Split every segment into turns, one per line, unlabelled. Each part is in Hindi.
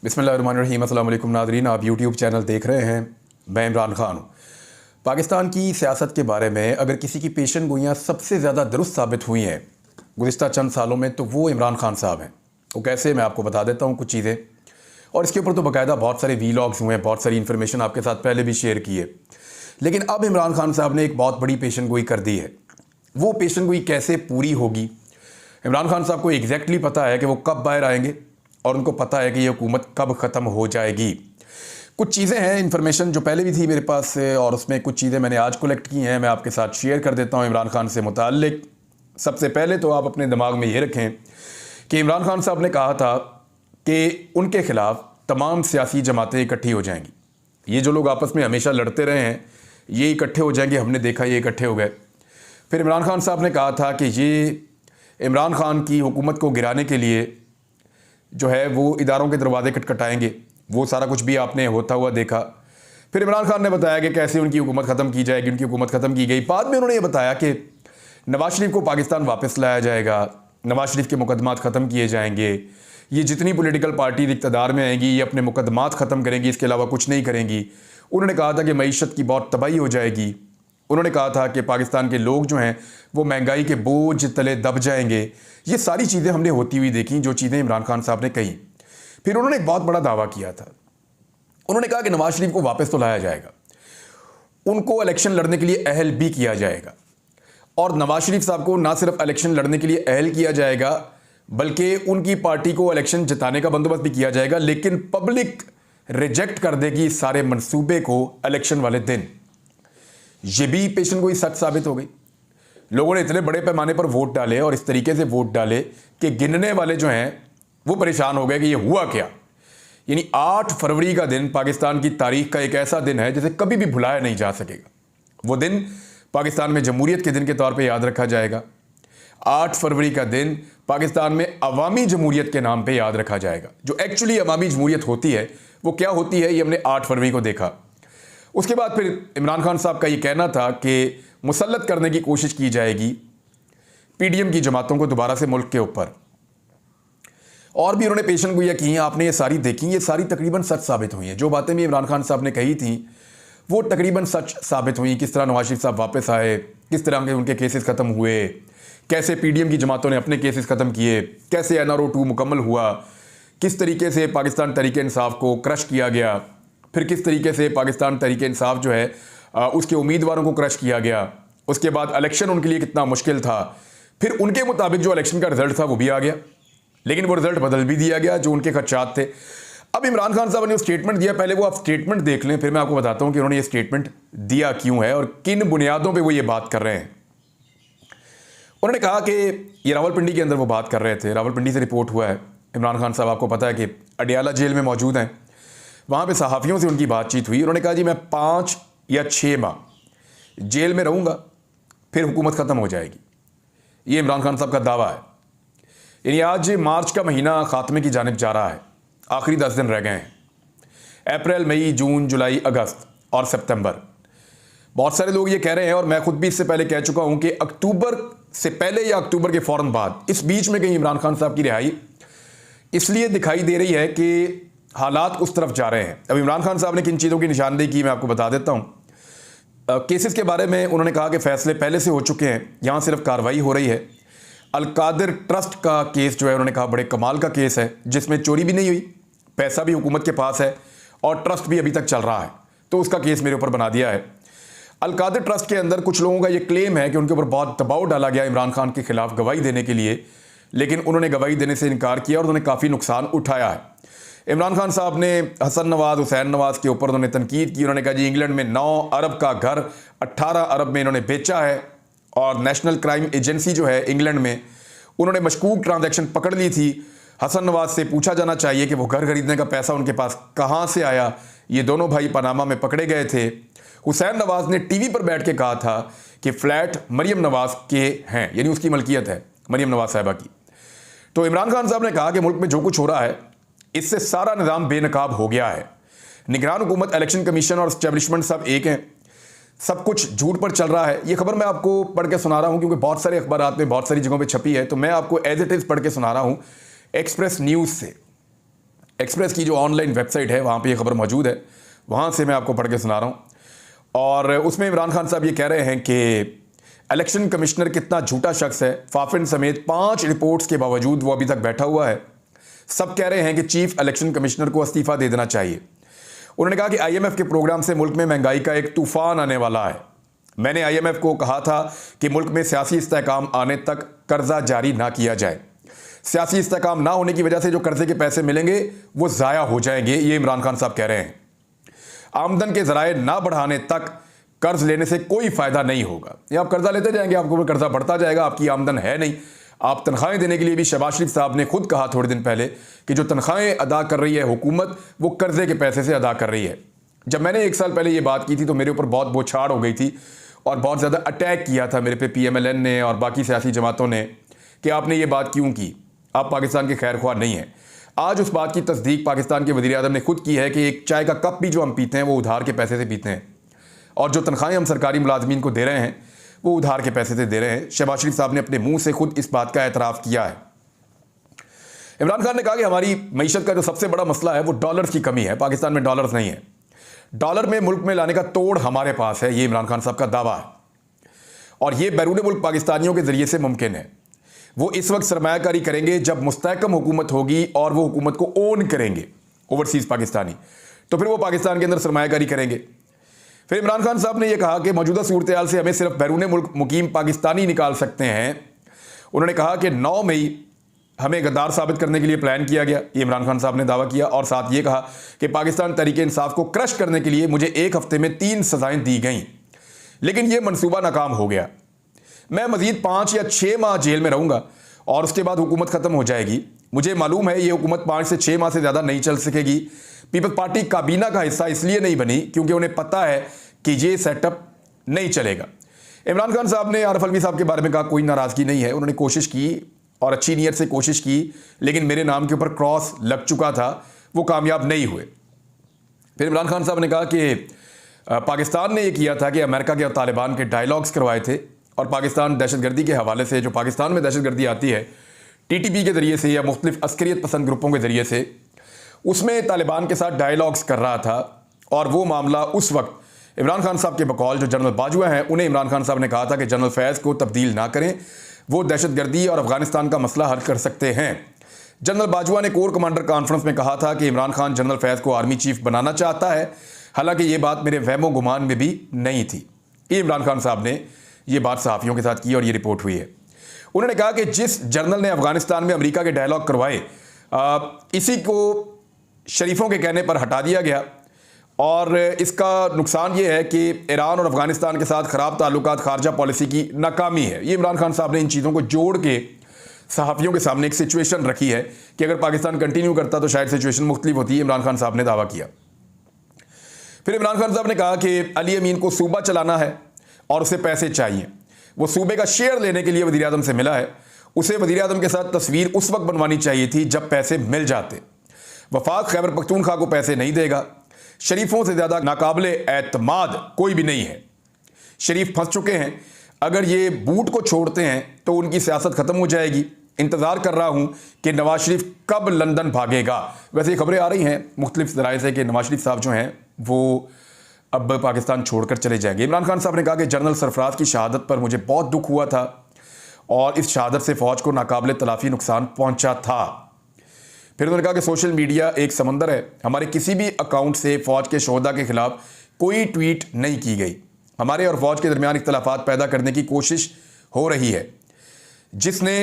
बिस्मिल्लाहिर्रहमानिर्रहीम। अस्सलाम वालेकुम नाज़रीन, आप यूट्यूब चैनल देख रहे हैं। मैं इमरान ख़ान हूँ। पाकिस्तान की सियासत के बारे में अगर किसी की पेशन गोइयाँ सबसे ज़्यादा दुरुस्त साबित हुई हैं गुज़िश्ता चंद सालों में, तो वो इमरान ख़ान साहब हैं। वो कैसे, मैं आपको बता देता हूँ कुछ चीज़ें। और इसके ऊपर तो बाकायदा बहुत सारे वीलॉग्स हुए हैं, बहुत सारी इन्फॉर्मेशन आपके साथ पहले भी शेयर की है। लेकिन अब इमरान ख़ान साहब ने एक बहुत बड़ी पेशन गोई कर दी है। वो पेशन गोई कैसे पूरी होगी, इमरान ख़ान साहब को एग्जैक्टली पता है कि वो कब बाहर आएंगे और उनको पता है कि ये हुकूमत कब ख़त्म हो जाएगी। कुछ चीज़ें हैं, इन्फॉर्मेशन जो पहले भी थी मेरे पास से, और उसमें कुछ चीज़ें मैंने आज कलेक्ट की हैं, मैं आपके साथ शेयर कर देता हूँ इमरान ख़ान से मुताल्लिक। सबसे पहले तो आप अपने दिमाग में ये रखें कि इमरान ख़ान साहब ने कहा था कि उनके ख़िलाफ़ तमाम सियासी जमातें इकट्ठी हो जाएंगी। ये जो लोग आपस में हमेशा लड़ते रहे हैं, ये इकट्ठे हो जाएंगे। हमने देखा ये इकट्ठे हो गए। फिर इमरान ख़ान साहब ने कहा था कि ये इमरान ख़ान की हुकूमत को गिराने के लिए जो है वो इदारों के दरवाजे खटखटाएंगे। वो सारा कुछ भी आपने होता हुआ देखा। फिर इमरान ख़ान ने बताया कि कैसे उनकी हुकूमत ख़त्म की जाएगी। उनकी हुकूमत ख़त्म की गई। बाद में उन्होंने ये बताया कि नवाज शरीफ को पाकिस्तान वापस लाया जाएगा, नवाज शरीफ के मुकदमात ख़त्म किए जाएंगे, ये जितनी पॉलिटिकल पार्टी इक़्तिदार में आएंगी ये अपने मुकदमात ख़त्म करेंगी, इसके अलावा कुछ नहीं करेंगी। उन्होंने कहा था कि मईशत की बहुत तबाही हो जाएगी। उन्होंने कहा था कि पाकिस्तान के लोग जो हैं वो महंगाई के बोझ तले दब जाएंगे। ये सारी चीज़ें हमने होती हुई देखी, जो चीज़ें इमरान खान साहब ने कही। फिर उन्होंने एक बहुत बड़ा दावा किया था। उन्होंने कहा कि नवाज शरीफ को वापस तो लाया जाएगा, उनको इलेक्शन लड़ने के लिए अहल भी किया जाएगा, और नवाज शरीफ साहब को ना सिर्फ इलेक्शन लड़ने के लिए अहल किया जाएगा बल्कि उनकी पार्टी को इलेक्शन जिताने का बंदोबस्त भी किया जाएगा। लेकिन पब्लिक रिजेक्ट कर देगी इस सारे मंसूबे को इलेक्शन वाले दिन। ये भी पेशन गोई सच साबित हो गई। लोगों ने इतने बड़े पैमाने पर वोट डाले और इस तरीके से वोट डाले कि गिनने वाले जो हैं वो परेशान हो गए कि ये हुआ क्या। यानी 8 फरवरी का दिन पाकिस्तान की तारीख का एक ऐसा दिन है जिसे कभी भी भुलाया नहीं जा सकेगा। वो दिन पाकिस्तान में जमहूरियत के दिन के तौर पे याद रखा जाएगा। 8 फरवरी का दिन पाकिस्तान में अवामी जमहूरियत के नाम पे याद रखा जाएगा। जो एक्चुअली अवामी जमहूरियत होती है वो क्या होती है, ये हमने 8 फरवरी को देखा। उसके बाद फिर इमरान खान साहब का ये कहना था कि मुसल्लत करने की कोशिश की जाएगी पीडीएम की जमातों को दोबारा से मुल्क के ऊपर। और भी उन्होंने पेशन गोइयाँ की हैं, आपने ये सारी देखी। ये सारी तकरीबन सच साबित हुई हैं। जो बातें भी इमरान खान साहब ने कही थी वो तकरीबन सच साबित हुई। किस तरह नवाज शरीफ साहब वापस आए, किस तरह के उनके केसेस ख़त्म हुए, कैसे पीडीएम की जमातों ने अपने केसेस ख़त्म किए, कैसे NRO 2 मुकम्मल हुआ, किस तरीके से पाकिस्तान तहरीक इंसाफ को क्रश किया गया, फिर किस तरीके से पाकिस्तान तहरीक इंसाफ जो है उसके उम्मीदवारों को क्रश किया गया। उसके बाद इलेक्शन उनके लिए कितना मुश्किल था। फिर उनके मुताबिक जो इलेक्शन का रिजल्ट था वो भी आ गया, लेकिन वो रिजल्ट बदल भी दिया गया जो उनके खदशात थे। अब इमरान खान साहब ने स्टेटमेंट दिया, पहले वो आप स्टेटमेंट देख लें, फिर मैं आपको बताता हूं कि उन्होंने ये स्टेटमेंट दिया क्यों है और किन बुनियादों पर वो ये बात कर रहे हैं। उन्होंने कहा कि ये रावलपिंडी के अंदर वो बात कर रहे थे। रावलपिंडी से रिपोर्ट हुआ है। इमरान खान साहब आपको पता है कि अडियाला जेल में मौजूद हैं। वहाँ पे सहाफ़ियों से उनकी बातचीत हुई। उन्होंने कहा जी मैं 5 या 6 माह जेल में रहूँगा, फिर हुकूमत ख़त्म हो जाएगी। ये इमरान खान साहब का दावा है। यानी आज मार्च का महीना ख़ात्मे की जानिब जा रहा है। आखिरी 10 दिन रह गए हैं। अप्रैल, मई, जून, जुलाई, अगस्त और सितंबर। बहुत सारे लोग ये कह रहे हैं, और मैं खुद भी इससे पहले कह चुका हूँ, कि अक्टूबर से पहले या अक्टूबर के फ़ौरन बाद, इस बीच में कहीं इमरान खान साहब की रिहाई इसलिए दिखाई दे रही है कि हालात उस तरफ जा रहे हैं। अब इमरान खान साहब ने किन चीज़ों की निशानदेही की मैं आपको बता देता हूँ। केसेस के बारे में उन्होंने कहा कि फ़ैसले पहले से हो चुके हैं, यहाँ सिर्फ कार्रवाई हो रही है। अलकादिर ट्रस्ट का केस जो है उन्होंने कहा बड़े कमाल का केस है, जिसमें चोरी भी नहीं हुई, पैसा भी हुकूमत के पास है और ट्रस्ट भी अभी तक चल रहा है, तो उसका केस मेरे ऊपर बना दिया है। अलकादिर ट्रस्ट के अंदर कुछ लोगों का ये क्लेम है कि उनके ऊपर बहुत दबाव डाला गया इमरान खान के खिलाफ गवाही देने के लिए, लेकिन उन्होंने गवाही देने से इनकार किया और उन्होंने काफ़ी नुकसान उठाया है। इमरान खान साहब ने हसन नवाज, हुसैन नवाज के ऊपर उन्होंने तनकीद की। उन्होंने कहा जी इंग्लैंड में 9 अरब का घर 18 अरब में इन्होंने बेचा है, और नेशनल क्राइम एजेंसी जो है इंग्लैंड में, उन्होंने मशकूक ट्रांजैक्शन पकड़ ली थी। हसन नवाज से पूछा जाना चाहिए कि वो घर खरीदने का पैसा उनके पास कहाँ से आया। ये दोनों भाई पनामा में पकड़े गए थे। हुसैन नवाज ने टीवी पर बैठ के कहा था कि फ्लैट मरियम नवाज के हैं, यानी उसकी मलकियत है मरियम नवाज साहिबा की। तो इमरान खान साहब ने कहा कि मुल्क में जो कुछ हो रहा है इससे सारा निज़ाम बेनकाब हो गया है। निगरान हुकूमत, इलेक्शन कमीशन और एस्टेब्लिशमेंट सब एक हैं। सब कुछ झूठ पर चल रहा है। ये खबर मैं आपको पढ़ के सुना रहा हूँ क्योंकि बहुत सारे अखबारात में बहुत सारी जगहों पे छपी है, तो मैं आपको एज इट इज़ पढ़ के सुना रहा हूँ एक्सप्रेस न्यूज़ से। एक्सप्रेस की जो ऑनलाइन वेबसाइट है वहाँ पे ये खबर मौजूद है, वहाँ से मैं आपको पढ़ के सुना रहा हूँ। और उसमें इमरान खान साहब ये कह रहे हैं कि इलेक्शन कमिश्नर कितना झूठा शख्स है। फाफिन समेत 5 रिपोर्ट्स के बावजूद वो अभी तक बैठा हुआ है। सब कह रहे हैं कि चीफ इलेक्शन कमिश्नर को इस्तीफा दे देना चाहिए। उन्होंने कहा कि IMF के प्रोग्राम से मुल्क में महंगाई का एक तूफान आने वाला है। मैंने IMF को कहा था कि मुल्क में सियासी इस्तेहकाम आने तक कर्जा जारी ना किया जाए। सियासी इस्तेहकाम ना होने की वजह से जो कर्जे के पैसे मिलेंगे वो ज़ाया हो जाएंगे, ये इमरान खान साहब कह रहे हैं। आमदन के ज़राए ना बढ़ाने तक कर्ज लेने से कोई फ़ायदा नहीं होगा। ये आप कर्जा लेते जाएंगे, आपको कर्जा बढ़ता जाएगा, आपकी आमदन है नहीं। आप तनख्वाहें देने के लिए भी शहबाज शरीफ साहब ने खुद कहा थोड़े दिन पहले कि जो तनख्वाहें अदा कर रही है हुकूमत वो कर्जे के पैसे से अदा कर रही है। जब मैंने 1 साल पहले ये बात की थी तो मेरे ऊपर बहुत बौछार हो गई थी और बहुत ज़्यादा अटैक किया था मेरे पे PMLN ने और बाकी सियासी जमातों ने कि आपने ये बात क्यों की, आप पाकिस्तान के खैर ख्वाह नहीं हैं। आज उस बात की तस्दीक पाकिस्तान के वज़ीर आज़म ने खुद की है कि एक चाय का कप भी जो हम पीते हैं वो उधार के पैसे से पीते हैं और जो तनख्वाहें हम सरकारी मुलाजमीन को दे रहे हैं वो उधार के पैसे से दे रहे हैं। शहबाज शरीफ साहब ने अपने मुंह से खुद इस बात का एतराफ़ किया है। इमरान खान ने कहा कि हमारी मईशत का जो सबसे बड़ा मसला है वो डॉलर्स की कमी है। पाकिस्तान में डॉलर्स नहीं है, डॉलर में मुल्क में लाने का तोड़ हमारे पास है, ये इमरान खान साहब का दावा है और ये बैरून मुल्क पाकिस्तानियों के ज़रिए से मुमकिन है। वो इस वक्त सरमायाकारी करेंगे जब मुस्तहकम हुकूमत होगी और वो हुकूमत को ओन करेंगे ओवरसीज़ पाकिस्तानी, तो फिर वो पाकिस्तान के अंदर सरमायाकारी करेंगे। फिर इमरान खान साहब ने यह कहा कि मौजूदा सूरत हाल से हमें सिर्फ बैरून मुल्क मुकीम पाकिस्तानी निकाल सकते हैं। उन्होंने कहा कि 9 मई हमें गद्दार साबित करने के लिए प्लान किया गया, ये इमरान खान साहब ने दावा किया और साथ ये कहा कि पाकिस्तान तहरीक इंसाफ को क्रश करने के लिए मुझे 1 हफ्ते में 3 सजाएं दी गईं, लेकिन यह मनसूबा नाकाम हो गया। मैं मजीद 5 या 6 माह जेल में रहूंगा और उसके बाद हुकूमत ख़त्म हो जाएगी। मुझे मालूम है ये हुकूमत 5 से 6 माह से ज़्यादा नहीं चल सकेगी। पीपल्स पार्टी काबीना का हिस्सा इसलिए नहीं बनी क्योंकि उन्हें पता है कि ये सेटअप नहीं चलेगा। इमरान खान साहब ने आरिफ अलवी साहब के बारे में कहा कोई नाराज़गी नहीं है, उन्होंने कोशिश की और अच्छी नीयत से कोशिश की, लेकिन मेरे नाम के ऊपर क्रॉस लग चुका था, वो कामयाब नहीं हुए। फिर इमरान खान साहब ने कहा कि पाकिस्तान ने यह किया था कि अमेरिका के और तालिबान के डायलॉग्स करवाए थे और पाकिस्तान दहशतगर्दी के हवाले से जो पाकिस्तान में दहशतगर्दी आती है TTP के ज़रिए से या मुख्तलिफ अस्करियत पसंद ग्रुपों के ज़रिए से, उसमें तालिबान के साथ डायलॉग्स कर रहा था और वो मामला उस वक्त इमरान खान साहब के बकौल जो जनरल बाजवा हैं उन्हें इमरान खान साहब ने कहा था कि जनरल फैज़ को तब्दील ना करें, वो दहशतगर्दी और अफगानिस्तान का मसला हल कर सकते हैं। जनरल बाजवा ने कोर कमांडर कॉन्फ्रेंस में कहा था कि इमरान खान जनरल फैज़ को आर्मी चीफ बनाना चाहता है, हालांकि ये बात मेरे वहमो गुमान में भी नहीं थी। ये इमरान खान साहब ने ये बात सहाफ़ियों के साथ की और ये रिपोर्ट हुई है। उन्होंने कहा कि जिस जनरल ने अफगानिस्तान में अमेरिका के डायलॉग करवाए, इसी को शरीफों के कहने पर हटा दिया गया और इसका नुकसान ये है कि ईरान और अफगानिस्तान के साथ ख़राब ताल्लुकात खारजा पॉलिसी की नाकामी है। ये इमरान खान साहब ने इन चीज़ों को जोड़ के सहाफ़ियों के सामने एक सिचुएशन रखी है कि अगर पाकिस्तान कंटिन्यू करता तो शायद सिचुएशन मुख्तलिफ होती है। इमरान खान साहब ने दावा किया। फिर इमरान खान साहब ने कहा कि अली अमीन को सूबा चलाना है और उसे पैसे चाहिए। वो सूबे का शेयर लेने के लिए वज़ीर आज़म से मिला है। उसे वज़ीर आज़म के साथ तस्वीर उस वक्त बनवानी चाहिए थी जब पैसे मिल जाते। वफाक खैबर पख्तूनख्वा को पैसे नहीं देगा। शरीफों से ज़्यादा नाकाबिले एतमाद कोई भी नहीं है। शरीफ फंस चुके हैं, अगर ये बूट को छोड़ते हैं तो उनकी सियासत ख़त्म हो जाएगी। इंतज़ार कर रहा हूँ कि नवाज शरीफ कब लंदन भागेगा। वैसे ये खबरें आ रही हैं मुख्तलिफ ज़राए से कि नवाज शरीफ साहब जो हैं वो अब पाकिस्तान छोड़कर चले जाएंगे। इमरान खान साहब ने कहा कि जनरल सरफराज की शहादत पर मुझे बहुत दुख हुआ था और इस शहादत से फ़ौज को नाकाबिले तलाफ़ी नुकसान पहुँचा था। फिर उन्होंने कहा कि सोशल मीडिया एक समंदर है, हमारे किसी भी अकाउंट से फ़ौज के शोहदा के ख़िलाफ़ कोई ट्वीट नहीं की गई। हमारे और फ़ौज के दरमियान इख्तलाफात पैदा करने की कोशिश हो रही है। जिसने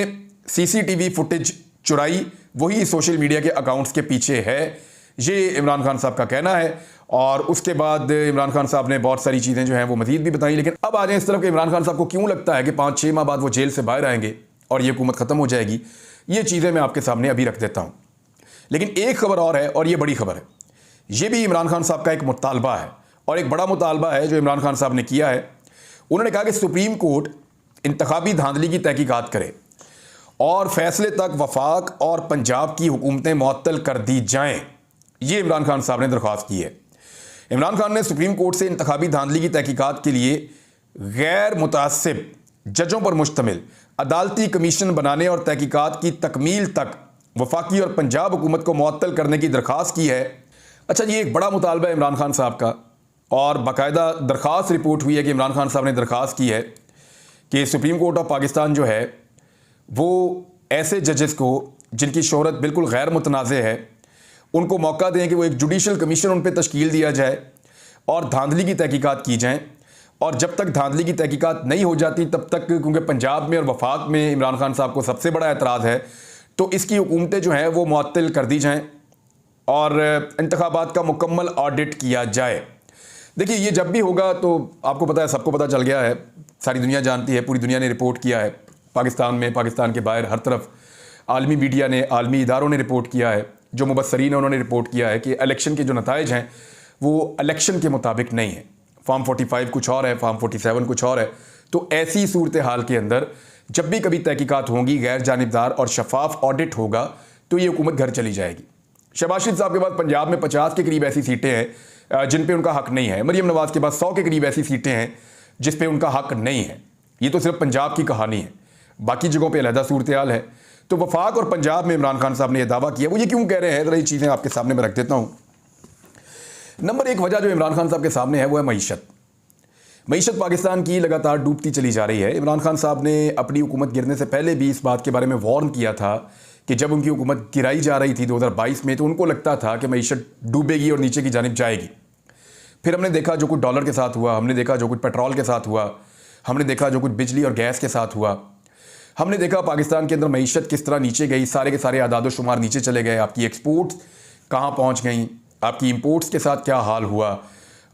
CCTV फुटेज चुराई वही सोशल मीडिया के अकाउंट्स के पीछे है, ये इमरान खान साहब का कहना है। और उसके बाद इमरान खान साहब ने बहुत सारी चीज़ें जो हैं वो मज़ीद भी बताई। लेकिन अब आ जाए इस तरफ कि इमरान खान साहब को क्यों लगता है कि 5-6 माह बाद वो जेल से बाहर आएंगे और ये हुकूमत ख़त्म हो जाएगी। ये चीज़ें मैं आपके सामने अभी रख देता हूँ। लेकिन एक खबर और है और ये बड़ी खबर है। ये भी इमरान खान साहब का एक मुतालबा है और एक बड़ा मुतालबा है जो इमरान खान साहब ने किया है। उन्होंने कहा कि सुप्रीम कोर्ट इंतखाबी धांधली की तहकीकात करे और फैसले तक वफाक और पंजाब की हुकूमतें मुअत्तल कर दी जाएं। ये इमरान खान साहब ने दरख्वास्त की है। इमरान खान ने सुप्रीम कोर्ट से इंतखाबी धांधली की तहकीकात के लिए गैर मुतासिब जजों पर मुश्तमिल अदालती कमीशन बनाने और तहकीकात की तकमील तक वफाकी और पंजाब हुकूमत को मुअत्तल करने की दरख्वास्त की है। अच्छा, ये एक बड़ा मुतालबा है इमरान खान साहब का, और बाकायदा दरख्वास्त रिपोर्ट हुई है कि इमरान खान साहब ने दरख्वास्त की है कि सुप्रीम कोर्ट ऑफ पाकिस्तान जो है वो ऐसे जजेस को जिनकी शोहरत बिल्कुल गैर मुतनाज़ है उनको मौका दें कि वो एक जुडिशल कमीशन उन पर तश्कील दिया जाए और धांधली की तहकीकात की जाएँ। और जब तक धांधली की तहकीकात नहीं हो जाती तब तक, क्योंकि पंजाब में और वफाक में इमरान खान साहब को सबसे बड़ा एतराज़ है, तो इसकी हुकूमतें जो हैं वो मुअत्तल कर दी जाएँ और इंतखाबात का मुकम्मल ऑडिट किया जाए। देखिए, ये जब भी होगा तो आपको पता है, सबको पता चल गया है, सारी दुनिया जानती है, पूरी दुनिया ने रिपोर्ट किया है, पाकिस्तान में, पाकिस्तान के बाहर, हर तरफ आलमी मीडिया ने, आलमी इदारों ने रिपोर्ट किया है, जो मुबस्सरीन हैं उन्होंने रिपोर्ट किया है कि इलेक्शन के जो नताइज हैं वो इलेक्शन के मुताबिक नहीं है। फॉर्म 45 कुछ और है, फॉर्म 47 कुछ और है। तो ऐसी सूरत हाल के अंदर जब भी कभी तहकीकात होंगी, गैर जानिबदार और शफाफ ऑडिट होगा, तो ये हुकूमत घर चली जाएगी। शहबाज शरीफ साहब के पास पंजाब में 50 के करीब ऐसी सीटें हैं जिन पे उनका हक नहीं है। मरीम नवाज के पास 100 के करीब ऐसी सीटें हैं जिस पे उनका हक नहीं है। ये तो सिर्फ पंजाब की कहानी है, बाकी जगहों पे अलहदा सूरत हाल है। तो वफाक और पंजाब में इमरान खान साहब ने यह दावा किया, वो ये क्यों कह रहे हैं, ज़रा ये चीज़ें आपके सामने मैं रख देता हूँ। नंबर एक वजह जो इमरान खान साहब के सामने है वो है मईशत पाकिस्तान की लगातार डूबती चली जा रही है। इमरान खान साहब ने अपनी हुकूमत गिरने से पहले भी इस बात के बारे में वार्न किया था कि जब उनकी हुकूमत गिराई जा रही थी 2022 में, तो उनको लगता था कि मईशत डूबेगी और नीचे की जानिब जाएगी। फिर हमने देखा जो कुछ डॉलर के साथ हुआ, हमने देखा जो कुछ पेट्रोल के साथ हुआ, हमने देखा जो कुछ बिजली और गैस के साथ हुआ, हमने देखा पाकिस्तान के अंदर मईशत किस तरह नीचे गई, सारे के सारे आदाद शुमार नीचे चले गए। आपकी एक्सपोर्ट्स कहाँ पहुँच गई, आपकी इम्पोर्ट्स के साथ क्या हाल हुआ,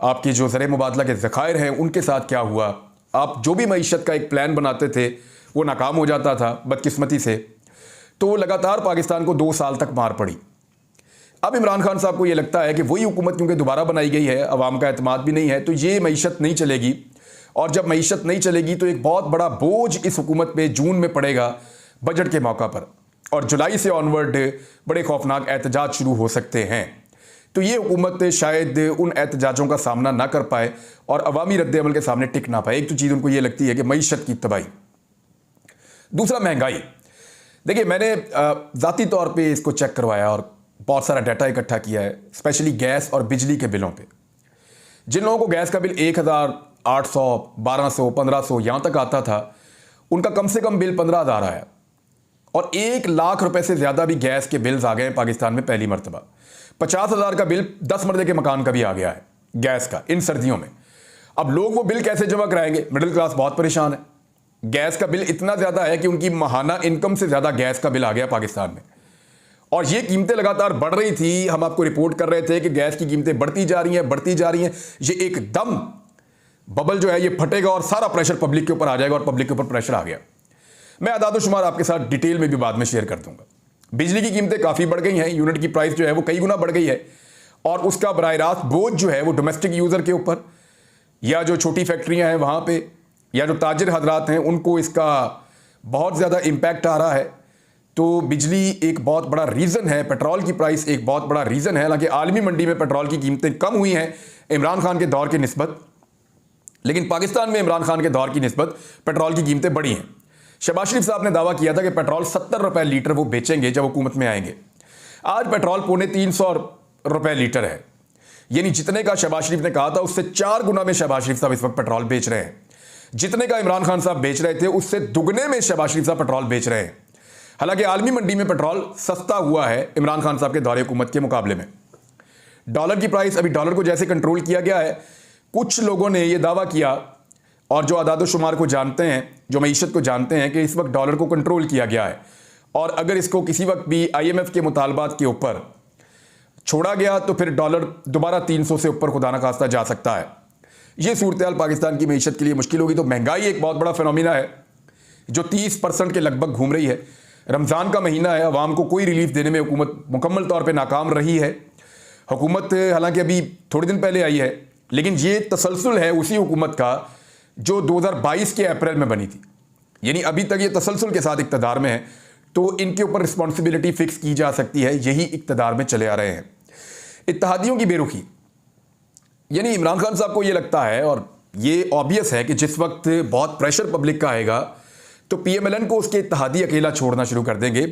आपके जो ज़र मुबादला के ज़खायर हैं उनके साथ क्या हुआ। आप जो भी मईशत का एक प्लान बनाते थे वो नाकाम हो जाता था बदकिस्मती से। तो लगातार पाकिस्तान को 2 साल तक मार पड़ी। अब इमरान खान साहब को ये लगता है कि वही हुकूमत क्योंकि दोबारा बनाई गई है, अवाम का एतमाद भी नहीं है, तो ये मईशत नहीं चलेगी। और जब मईशत नहीं चलेगी तो एक बहुत बड़ा बोझ इस हुकूमत पे जून में पड़ेगा बजट के मौका पर, और जुलाई से ऑनवर्ड बड़े खौफनाक एहतजाज शुरू हो सकते हैं। तो ये हुकूमत शायद उन एहतजाजों का सामना ना कर पाए और अवामी रद्द-ए-अमल के सामने टिक ना पाए। एक तो चीज़ उनको ये लगती है कि मईशत की तबाही, दूसरा महंगाई। देखिए, मैंने ज़ाती तौर पे इसको चेक करवाया और बहुत सारा डाटा इकट्ठा किया है, स्पेशली गैस और बिजली के बिलों पे। जिन लोगों को गैस का बिल 1800, 1200, 1500 यहाँ तक आता था, उनका कम से कम बिल 15,000 आया, और 1 लाख रुपए से ज़्यादा भी गैस के बिल्स आ गए पाकिस्तान में पहली मरतबा। 50,000 का बिल 10 मरले के मकान का भी आ गया है गैस का इन सर्दियों में। अब लोग वो बिल कैसे जमा कराएंगे? मिडिल क्लास बहुत परेशान है। गैस का बिल इतना ज़्यादा है कि उनकी माहाना इनकम से ज़्यादा गैस का बिल आ गया पाकिस्तान में, और ये कीमतें लगातार बढ़ रही थी। हम आपको रिपोर्ट कर रहे थे कि गैस की कीमतें बढ़ती जा रही हैं, बढ़ती जा रही हैं। ये एकदम बबल जो है ये फटेगा और सारा प्रेशर पब्लिक के ऊपर आ जाएगा, और पब्लिक के ऊपर प्रेशर आ गया। मैं आदाद शुमार आपके साथ डिटेल में भी बाद में शेयर कर दूंगा। बिजली की कीमतें काफ़ी बढ़ गई हैं, यूनिट की प्राइस जो है वो कई गुना बढ़ गई है, और उसका बराह रास्त बोझ जो है वो डोमेस्टिक यूज़र के ऊपर, या जो छोटी फैक्ट्रियां हैं वहाँ पे, या जो ताजिर हजरात हैं उनको इसका बहुत ज़्यादा इम्पैक्ट आ रहा है। तो बिजली एक बहुत बड़ा रीज़न है, पेट्रोल की प्राइस एक बहुत बड़ा रीज़न है। हालांकि आलमी मंडी में पेट्रोल की कीमतें कम हुई हैं इमरान खान के दौर की निस्बत, लेकिन पाकिस्तान में इमरान खान के दौर की निस्बत पेट्रोल की कीमतें बढ़ी हैं। शहबाज शरीफ साहब ने दावा किया था कि पेट्रोल 70 रुपए लीटर वो बेचेंगे जब हुकूमत में आएंगे। आज पेट्रोल 350 रुपए लीटर है, यानी जितने का शहबाज शरीफ ने कहा था उससे 4 गुना में शहबाज शरीफ साहब इस वक्त पेट्रोल बेच रहे हैं। जितने का इमरान खान साहब बेच रहे थे उससे दुगने में शहबाज शरीफ साहब पेट्रोल बेच रहे हैं। हालांकि आलमी मंडी में पेट्रोल सस्ता हुआ है इमरान खान साहब के दौरे हुकूमत के मुकाबले में। डॉलर की प्राइस, अभी डॉलर को जैसे कंट्रोल किया गया है, कुछ लोगों ने यह दावा किया, और जो आदाद शुमार को जानते हैं, जो मईशत को जानते हैं, कि इस वक्त डॉलर को कंट्रोल किया गया है, और अगर इसको किसी वक्त भी IMF के मुतालबात के ऊपर छोड़ा गया तो फिर डॉलर दोबारा 300 से ऊपर खुदा न खास्ता जा सकता है। ये सूरत हाल पाकिस्तान की मईशत के लिए मुश्किल होगी। तो महंगाई एक बहुत बड़ा फिनोमिना है जो 30% के लगभग घूम रही है। रमज़ान का महीना है, अवाम को कोई रिलीफ देने में हुकूमत मुकम्मल तौर पर नाकाम रही है। हुकूमत हालांकि अभी थोड़े दिन पहले आई है, लेकिन ये तसलसल है उसी हुकूमत का जो 2022 के अप्रैल में बनी थी, यानी अभी तक ये तसलसल के साथ इक़्तिदार में है। तो इनके ऊपर रिस्पॉन्सिबिलिटी फिक्स की जा सकती है, यही इक़्तिदार में चले आ रहे हैं। इत्तेहादियों की बेरुखी, यानी इमरान खान साहब को ये लगता है, और ये ऑब्वियस है कि जिस वक्त बहुत प्रेशर पब्लिक का आएगा तो PMLN को उसके इत्तेहादी अकेला छोड़ना शुरू कर देंगे।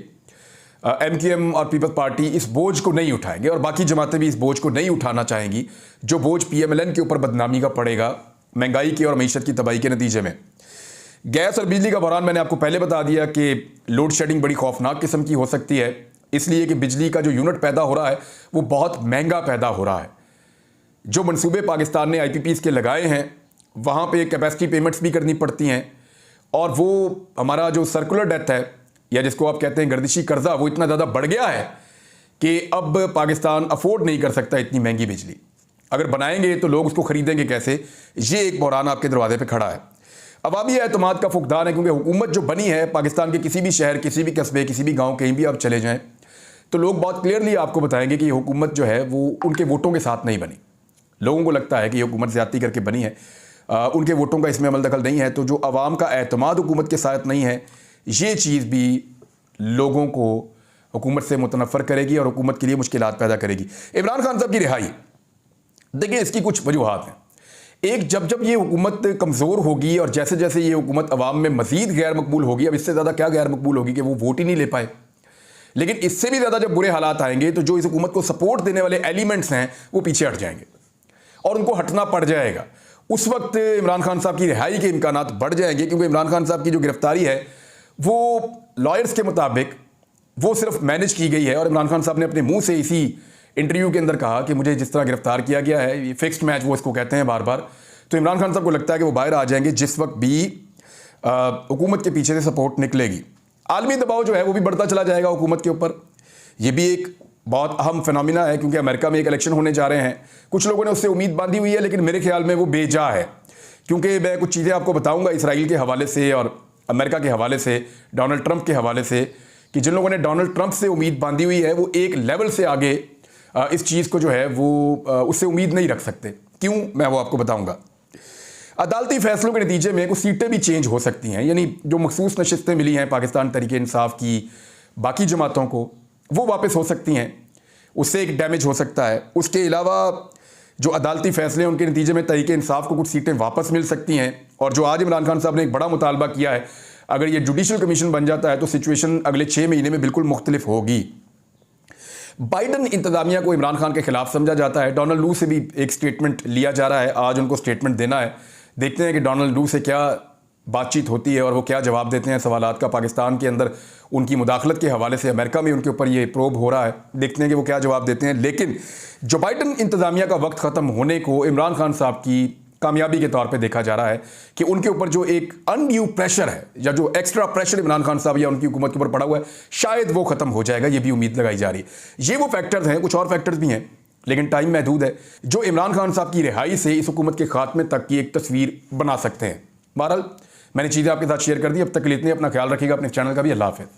MQM और पीपल्स पार्टी इस बोझ को नहीं उठाएंगे और बाकी जमातें भी इस बोझ को नहीं उठाना चाहेंगी, जो बोझ PMLN के ऊपर बदनामी का पड़ेगा महंगाई की और मईशत की तबाही के नतीजे में। गैस और बिजली का बहरान मैंने आपको पहले बता दिया कि लोड शेडिंग बड़ी खौफनाक किस्म की हो सकती है, इसलिए कि बिजली का जो यूनिट पैदा हो रहा है वो बहुत महंगा पैदा हो रहा है। जो मंसूबे पाकिस्तान ने IPPs के लगाए हैं वहाँ पे कैपेसिटी पेमेंट्स भी करनी पड़ती हैं और वो हमारा जो सर्कुलर डेथ है या जिसको आप कहते हैं गर्दिशी कर्जा, वो इतना ज़्यादा बढ़ गया है कि अब पाकिस्तान अफोर्ड नहीं कर सकता इतनी महंगी बिजली। अगर बनाएंगे तो लोग उसको खरीदेंगे कैसे, ये एक बहरान आपके दरवाजे पे खड़ा है। अवामी एतमाद का फुकदान है, क्योंकि हुकूमत जो बनी है पाकिस्तान के किसी भी शहर, किसी भी कस्बे, किसी भी गाँव, कहीं भी आप चले जाएँ तो लोग बहुत क्लियरली आपको बताएंगे कि ये हुकूमत जो है वो उनके वोटों के साथ नहीं बनी। लोगों को लगता है कि ये हुकूमत ज़्यादती करके बनी है, उनके वोटों का इसमें अमल दखल नहीं है। तो जो अवाम का एतमाद हुकूमत के साथ नहीं है, ये चीज़ भी लोगों को हुकूमत से मुतनफ़र करेगी और हुकूमत के लिए मुश्किलात पैदा करेगी। इमरान खान साहब की रिहाई, देखिए इसकी कुछ वजूहात हैं। एक, जब ये हुकूमत कमज़ोर होगी और जैसे जैसे ये हुकूमत अवाम में मज़ीद गैर मकबूल होगी, अब इससे ज़्यादा क्या गैर मकबूल होगी कि वो वोट ही नहीं ले पाए, लेकिन इससे भी ज़्यादा जब बुरे हालात आएंगे तो जो इस हुकूमत को सपोर्ट देने वाले एलिमेंट्स हैं वो पीछे हट जाएंगे और उनको हटना पड़ जाएगा। उस वक्त इमरान खान साहब की रिहाई के इम्कानात बढ़ जाएंगे, क्योंकि इमरान खान साहब की जो गिरफ्तारी है वो लॉयर्स के मुताबिक वो सिर्फ मैनेज की गई है और इमरान खान साहब ने अपने मुंह से इसी इंटरव्यू के अंदर कहा कि मुझे जिस तरह गिरफ्तार किया गया है, ये फिक्स्ड मैच वो इसको कहते हैं बार बार। तो इमरान खान साहब को लगता है कि वो बाहर आ जाएंगे जिस वक्त भी हुकूमत के पीछे से सपोर्ट निकलेगी। आलमी दबाव जो है वो भी बढ़ता चला जाएगा हुकूमत के ऊपर। ये भी एक बहुत अहम फिनोमिना है, क्योंकि अमेरिका में एक इलेक्शन होने जा रहे हैं। कुछ लोगों ने उससे उम्मीद बांधी हुई है, लेकिन मेरे ख्याल में वो बेजा है, क्योंकि मैं कुछ चीज़ें आपको बताऊंगा इसराइल के हवाले से और अमेरिका के हवाले से, डोनाल्ड ट्रंप के हवाले से, कि जिन लोगों ने डोनाल्ड ट्रंप से उम्मीद बांधी हुई है वो एक लेवल से आगे इस चीज़ को जो है वो उससे उम्मीद नहीं रख सकते। क्यों, मैं वो आपको बताऊँगा। अदालती फैसलों के नतीजे में कुछ सीटें भी चेंज हो सकती हैं, यानी जो मखसूस नशिस्तें मिली हैं पाकिस्तान तहरीक इंसाफ की बाकी जमातों को, वो वापस हो सकती हैं, उससे एक डैमेज हो सकता है। उसके अलावा जो अदालती फैसले हैं उनके नतीजे में तहरीक इंसाफ को कुछ सीटें वापस मिल सकती हैं। और जो आज इमरान खान साहब ने एक बड़ा मुतालबा किया है, अगर ये जुडिशल कमीशन बन जाता है तो सिचुएशन अगले 6 महीने में बिल्कुल मुख्तलिफ होगी। बाइडन इंतजामिया को इमरान खान के खिलाफ समझा जाता है। डोनाल्ड लू से भी एक स्टेटमेंट लिया जा रहा है, आज उनको स्टेटमेंट देना है। देखते हैं कि डोनाल्ड लू से क्या बातचीत होती है और वो क्या जवाब देते हैं सवालात का। पाकिस्तान के अंदर उनकी मुदाखलत के हवाले से अमेरिका में उनके ऊपर ये प्रोब हो रहा है, देखते हैं कि वो क्या जवाब देते हैं। लेकिन जो बाइडन इंतजामिया का वक्त ख़त्म होने को इमरान खान साहब की कामयाबी के तौर पे देखा जा रहा है कि उनके ऊपर जो एक अनड्यू प्रेशर है या जो एक्स्ट्रा प्रेशर इमरान खान साहब या उनकी हुकूमत के ऊपर पड़ा हुआ है, शायद वो ख़त्म हो जाएगा, ये भी उम्मीद लगाई जा रही है। ये वो फैक्टर्स हैं, कुछ और फैक्टर्स भी हैं, लेकिन टाइम महदूद है, जो इमरान खान साहब की रिहाई से इस हुकूमत के खात्मे तक की एक तस्वीर बना सकते हैं। बहरहाल मैंने चीज़ें आपके साथ शेयर कर दी। अब तक के लिए इतने, अपना ख्याल रखिएगा, अपने चैनल का भी। अल्लाह हाफ़िज़।